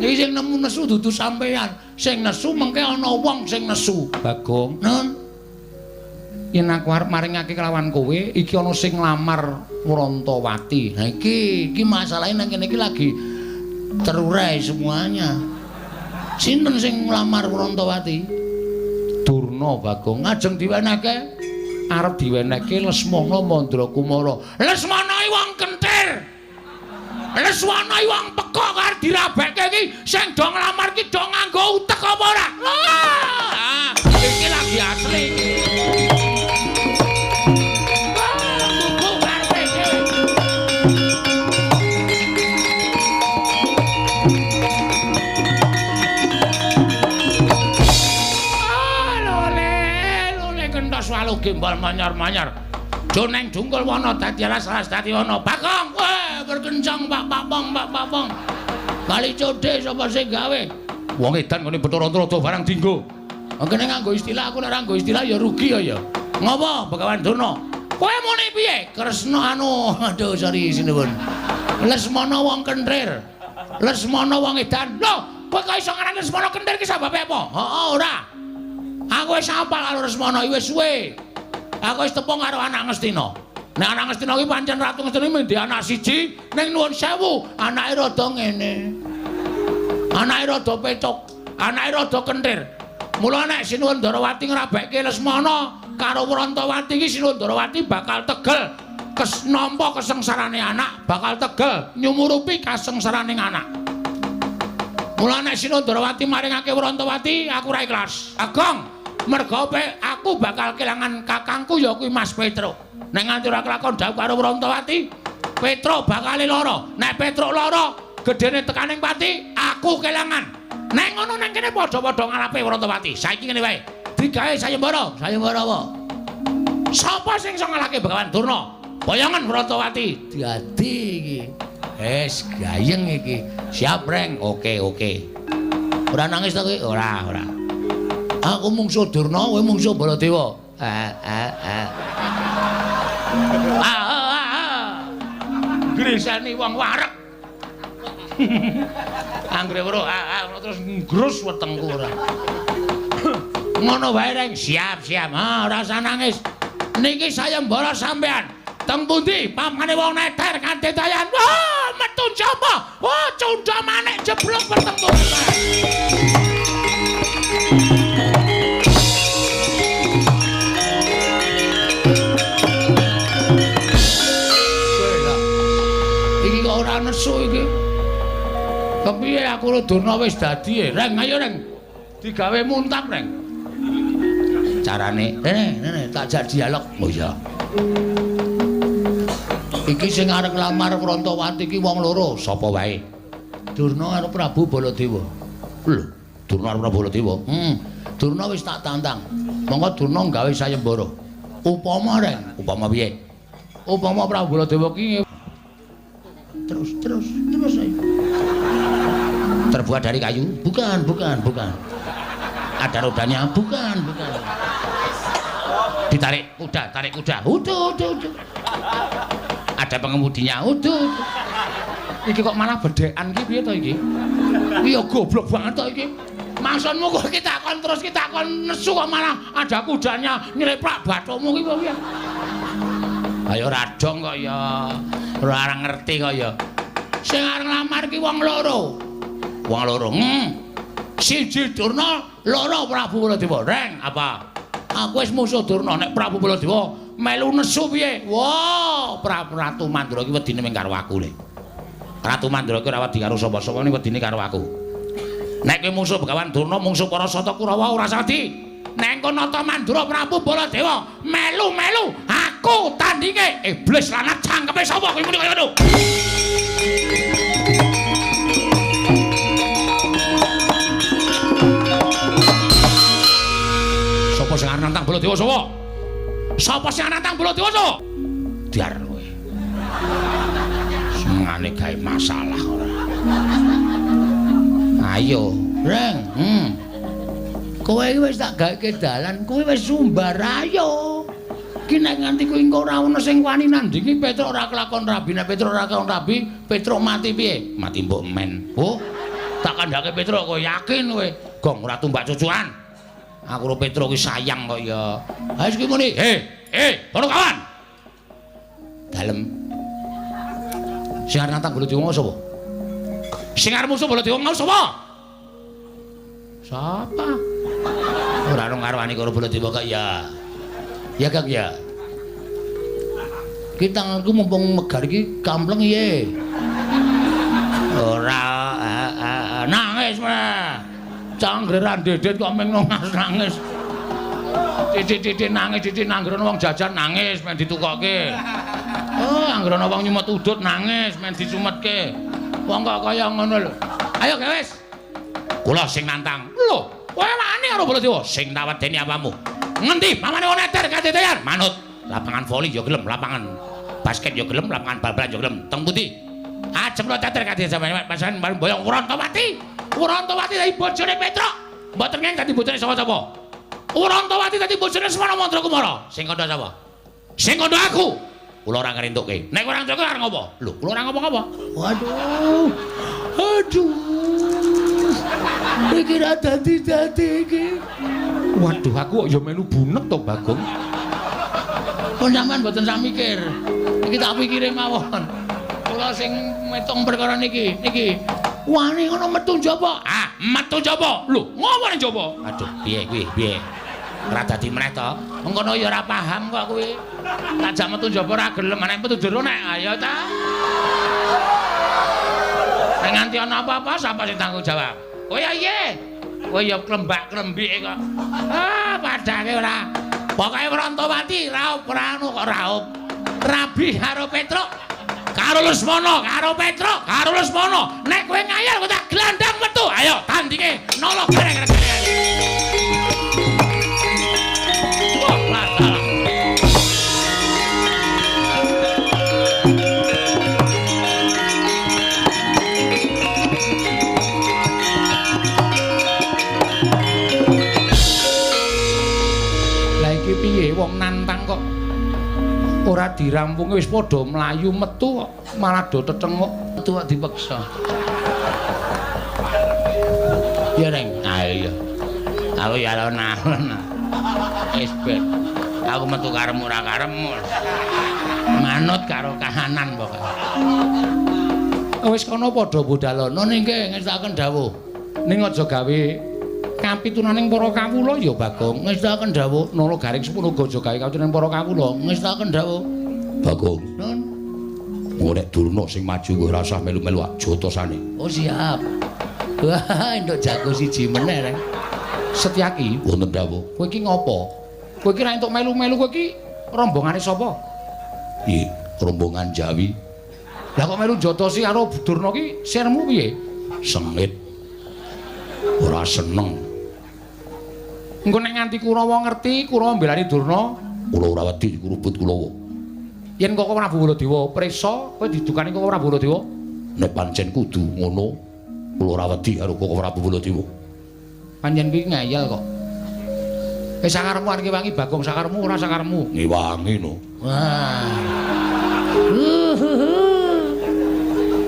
Niki sing nemu nesu dudu sampeyan. Sing nesu mengke ana wong sing nesu. Bagong. Nun. Yen aku arep maringake kelawan kowe, iki ana sing nglamar Rantawati. Nah iki masalahe nang kene iki lagi terurai semuanya. Sinten sing nglamar Rantawati? Durna Bagong. Ngajeng diwenehke arep diwenehke Lesmana Mandrakumara. Lesmana iki wong kentir. Lesmana iki wong pekok arep dirabekke iki sing do nglamar ki do nganggo utek apa ora? Iki lagi asli iki. Walu gimbal manyar-manyar. Joneng dungkul wana dadi alas dadi wana. Bagong, weh berkencang Pak Papong. Bali codhe sapa sing gawe? Wong edan ngene Bathara-Rada barang dinggo. Kene nganggo istilah aku nek ora nganggo istilah ya rugi ya. Ngopo Begawan Durna? Kowe muni piye? Kresna aduh sorry sinuwun. Lesmana wong kentir. Lesmana wong edan. Lho, kowe kok iso ngarani Lesmana kentir ki sababe apa? Heeh, ora. Aku wis apal karo Lesmana iki wis suwe. Aku wis tepung karo anak Ngastina. Nek anak Ngastina iki pancen Ratu Ngastina iki ndek anak siji, ning nuwun sewu, anake rada ngene. Anake rada pecuk, anake rada kentir. Mula nek Sinuwun Ndarawati ngrabekke Lesmana karo Rantawati iki Sinuwun Ndarawati bakal tegel nampa kesengsarane anak, bakal tegel nyumurupi kasengsaraning anak. Mula nek Sinuwun Ndarawati maringake Rantawati, aku ora ikhlas. Agong merga aku bakal kelangan kakangku ya kuwi Mas Petruk. Nek nganti ora kelakon dawuh karo Rantawati, Petruk bakal lara. Nek Petruk lara, gedene tekaning pati, aku kelangan. Nek ngono nang kene padha-padha ngalape Rantawati. Saiki ngene wae. Digawe sayembara. Sayembara apa? Sapa sing iso ngalahke Begawan Durna? Bayangan Rantawati. Dadi iki. Wis gayeng iki. Siap, Reng. Oke. Ora nangis to kowe? Ora. Aku mungsuh Durna, kowe mungsuh Baladewa. Gresani wong wareg. Anggere weruh terus ngrus wetengku ora. Ngono wae Reng, siap. Ora usah nangis. Niki sayembara sampean. Teng pundi pamane wong neter kanthi dayan. Wah, metu jaba. Wah, cundha manik jeblok pertempur. Iki kok ora nesu iki. Kepiye aku Durna wis dadi, Reng, ayo Reng. Digawe muntak, Reng. Carane, Rene, tak jak dialog. Oh iya. Iki sing arep nglamar Prantawati iki wong loro, sapa wae? Durna karo Prabu Baladewa. Lho, Durna karo Prabu Baladewa. Durna wis tak tantang. Monggo Durna gawe sayembara. Upama Reng, upama piye? Upama Prabu Baladewa ki terus ae. Terbuat dari kayu? Bukan. Ada rodanya? Bukan. Ditarik kuda. Udah. Ada pengemudinya. Udah. Iki kok malah bedekan iki piye to iki? Iya goblok banget to iki. Maksudmu kok kita kon nesu kok malah ada kudanya nyeliprak bathumu iki piye? Ayo radong kok ya. Ora ngerti kok ya. Sing arep nglamar ki wong loro. Siji Durna, loro Prabu Baladewa. Reng, apa? Aku wis musuh Durna nek Prabu Baladewa melu nesu piye? Wah, Ratu Mandra iki wedine mung karo aku le. Ratu Mandra ki ora wedi karo sapa-sapa ning wedine karo aku. Nek kowe musuh Begawan Durna, mungsuh para Sata Kurawa ora sadi. Nek engko nata Mandra Prabu Baladewa melu, aku tandinge iblis lanat cangkepe sapa kowe muni kaya ngono. Sapa sing arep nantang Baladewa sapa? Sapa sing arep nantang Baladewa sapa? Diar kowe. Sengane gawe masalah ora. Ayo, Reng. Kowe iki wis tak gaweke dalan, kowe wis sumbar ayo. Ki nek nganti kowe engko ora ono sing wani nandingi Petruk ora kelakon rabi, nek Petruk ora kelakon rabi, Petruk mati piye? Mati mbok men. Oh, tak kandhake Petruk kowe yakin kowe? Gong ora tumbak cucukan. Aku karo Petruk ki sayang kok ya. Ha iki muni, para kawan. Dalem. Sing arep nantang Baladewa sapa? Sing arep musuh Baladewa sapa? Sapa? Ora ono karwani karo Baladewa kok ya. Ya Kang ya. Ki tanganku mumpung megar iki kampleng ye. Ora nangis mah. Canggeran dedet kok meng nangis. Titik nangis, titik nanggrono wong jajan nangis men ditukokke. Oh, anggrono wong nyumet udut nangis men disumetke. Wong kok kaya ngono lho. Ayo wis. Kula sing nantang. Lho, kowe wani karo Baladewa sing tawedeni apamu? Ngendi pamane wong neter kadedayan? Manut. Lapangan voli ya gelem, lapangan basket ya gelem, lapangan bal-balan ya gelem. Teng pundi? Ajeng lo teter kadedayan sampeyan pasan bareng boyong Wurantawati. Wurantawati dadi bojone Petruk. Mboten ngene dadi bojone sapa-sapa. Wurantawati dadi bojone Semana Mantra Kumara. Sing kandha sapa? Sing kandha aku. Kula ora ngrentukke. Nek ora ngrentukke arep ngopo? Lho, kula ora ngopo-ngopo. Waduh. Aduh. Iki ra dadi iki. Waduh, aku kok ya melu bunek to, Bagong. Kok sampean mboten sak mikir. Iki tak pikire mawon. Kula sing metung perkara niki. Wani ngono metu njaba. Ah, metu njaba. Lho, ngopo ning njaba? Aduh, piye? Ora dadi meneh to. Mengkono ya ora paham kok kuwi. Tajak metu njaba ora gelem, nek metu jero nek ayo ta. Nek nganti ana apa-apa sapa sing tanggung jawab? Oh ya iye. Kowe ya klembak-klembike kok. Ah, padake ora. Pokoke Wrantawati raup anu kok raup. Rabi karo Petruk. Karo Lesmana, karo Petruk, karo Lesmana. Nek kowe ngayal kok tak glandang metu. Ayo tandinge nolok gareng-gareng. Wah, masalah. Lah iki piye wong nantang kok ora dirampunge wis padha mlayu metu kok malah do tetenguk metu kok dipeksa. Ya Reng, ayo. Aku ya alon-alon. Wis ben. Aku metu karemu ora karemu. Manut karo kahanan pokoke. Wis kono padha budalana nggih ngestaken dawuh. Ning aja gawe kapitunaning para kawula ya Bagong. Ngestaken dawuh nala garing sepuluh aja gawe kapitunaning para kawula. Ngestaken dawuh. Bagong. Nun. Nek Durna sing maju kowe ora usah melu-melu jotosane. Oh siap. Wah, nduk jago siji meneh rek. Setyaki wonten dawuh. Kowe iki ngopo? Kowe iki ra entuk melu-melu kowe iki rombongane sapa? Nggih, rombongan Jawi. Lah kok melu jotosi karo Durna ki sirmu piye? Sengit. Ora seneng. Engko nek nganti Kurawa ngerti, Kurawa mbelani Durna, kula ora wedi kurubut Kulawa. Yen kok Prabu Baladewa prisa, kowe didukani kok Prabu Baladewa? Nek pancen kudu ngono, kula ora wedi karo kok Prabu Baladewa. Pancen kuwi ngayal kok. Sakaremu arep wangi Bagong sakaremu ora sakaremu. Ngewangi no. Wah.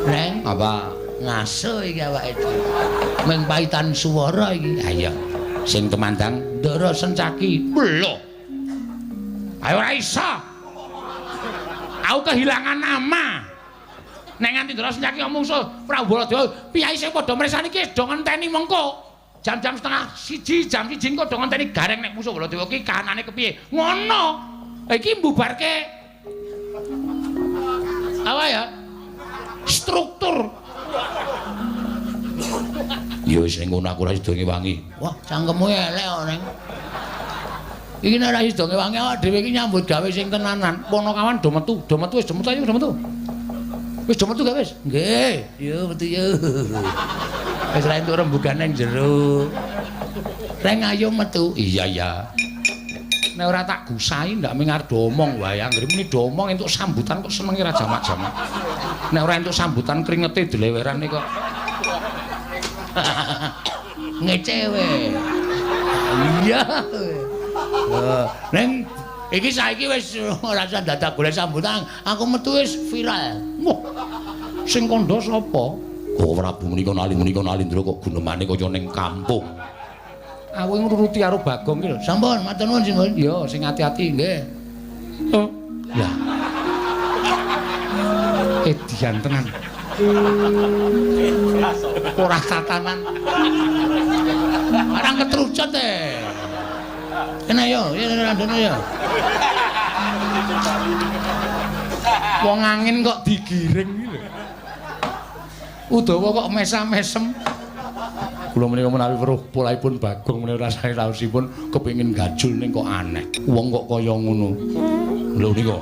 Reng apa ngaso iki awake dhewe. Meng paitan swara iki. Ha iya. Sing temandang Ndara Sencaki. Lho. Ayo ora iso. Aku kehilangan nama. Nek nganti Ndara Sencaki ngomong so Prabu Baladewa, piyai sing padha mresani ki do ngenteni mengko. Jam-jam setengah siji, jam siji engko do ngenteni gareng nek musuh Baladewa ki kahanane kepiye. Ngono. Iki mbubarke apa ya? Struktur. Ya wis ngono aku ora sida ngewangi. Wah, cangkemmu elek kok, Neng. Iki nek ora sida ngewangi awak dhewe iki nyambut gawe sing tenanan. Ponokawan do metu wis do metu ayo do metu. Wis do metu gak wis? Nggih, yo metu yo. Wis ra entuk rembugan nang jero. Reng ayo metu. Iya ya. Nek ora tak gusahi ndak mengar domong wae. Anggere muni domong entuk sambutan kok senenge ra jamak-jamak. Nek ora entuk sambutan kringete dileweran kok. Ngecewe. Iya. Neng iki saiki wis ora usah dadak golek sambutan. Aku metu wis viral. Wah. Sing kandha sapa? Oh Prabu menika nali Ndra kok gunemane kaya ning kampung. Aku ngruruti karo Bagong iki lho. Sampun, matur nuwun Simbol. Iya, sing ati-ati nggih. Oh. Ya. Edian tenan. Ora tatanan. Arang ketrucut Kena yo, yen randene yo. Wong angin kok digiring iki lho. Udawa kok mesam-mesem. Kula menika menawi weruh polaipun Bagong menika rasane raosipun kepengin gajul ning kok aneh. Wong kok kaya ngono. Lho nika.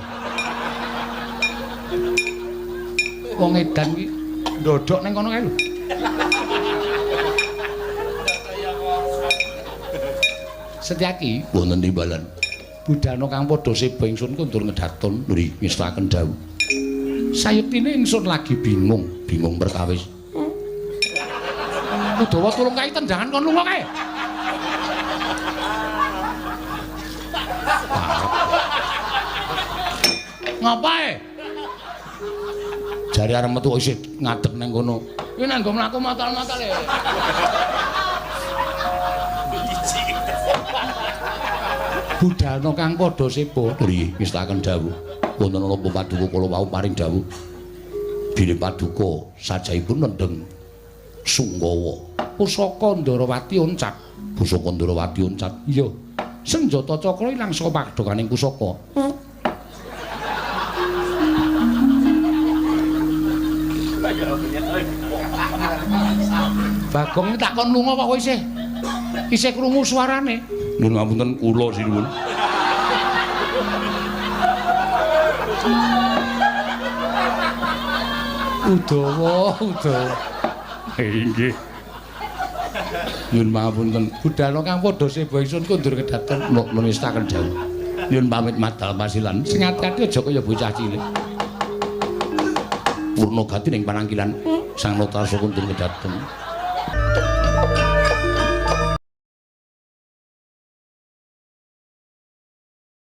Wong edan iki ndodok ning kono kae lho. Setyaki wonten timbalan. Budana kang padha seba ingsun kundur ngedaton nggih ngestaken dawuh. Sayuktine ingsun lagi bingung perkawis. Udawa tulung kae tendangan kon lunga kae. Ngapae? Jare arep metu isih ngadeg nang kono. Iki nang nggo mlaku matal-matal e. Budana kang padha sepa nggih ngestaken dawuh. Wonten ana paduka kala wau paring dawuh. Bilih paduka sajaipun nendheng Sunggawa. Pusaka Ndarawati oncat. Pusaka Ndarawati oncat. Iya. Senjata cakra ilang saka padokaning pusaka. Bagong takon lunga kok isih krungu suarane. Nuwun ngapunten kula sinuwun. Udawa. Inggih. Nyuwun pangapunten. Budana kang padha seba ingsun kundur kedaten menestaken dawuh. Nyuwun pamit madal pasilan. Sing ati-ati aja kaya bocah cilik. Purna gati ning panangkilan Sang Notasa kundur kedaten.